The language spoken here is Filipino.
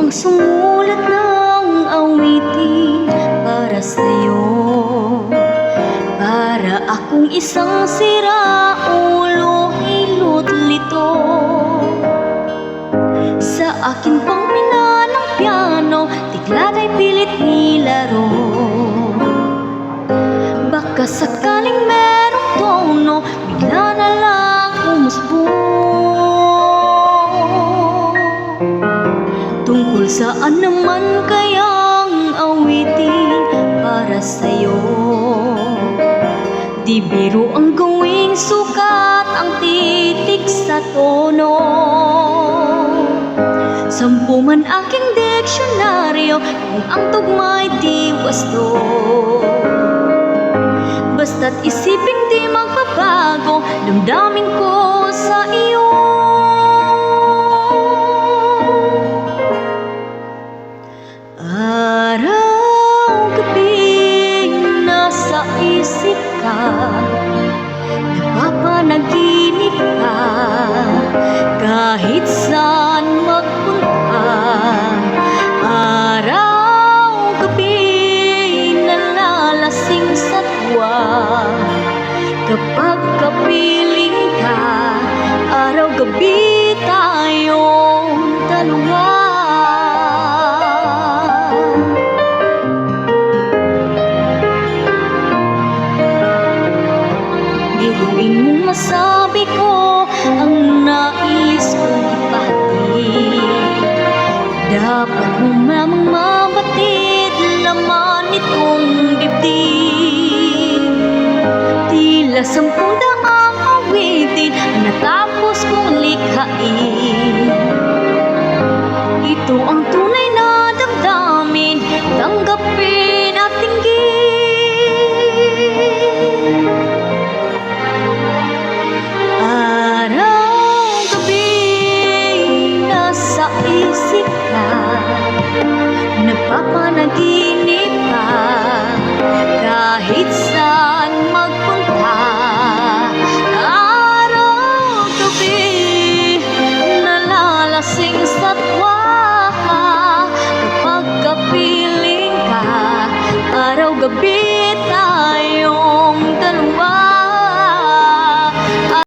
ang sumulat ng awitin para sa'yo, para akong isang siraulo, hilot lito. Sa akin pang pinanang piano, tiklad ay pilit nilaro. Baka sakaling merong tono, bigla na lang umusbong. Tungkol saan naman kayang awitin para sa'yo? Di biro ang gawing sukat ang titik sa tono. 10 man aking diksyonaryo, kung ang tugma'y di wasto. Basta't isiping di magbabago, damdamin ko sa iyo. Araw-gabi nasa isip ka, napapanaginip ka, kahit saan magpunta. Araw-gabi nalalasing sa tuwa, kapag kapiling ka, araw-gabi tayong dalawa. Biruin mong masabi ko ang nais kong ipahatid. Dapat mo namang mabatid laman itong dibdib. Tila 10 daang awitin natapos kong likhain. Ito ang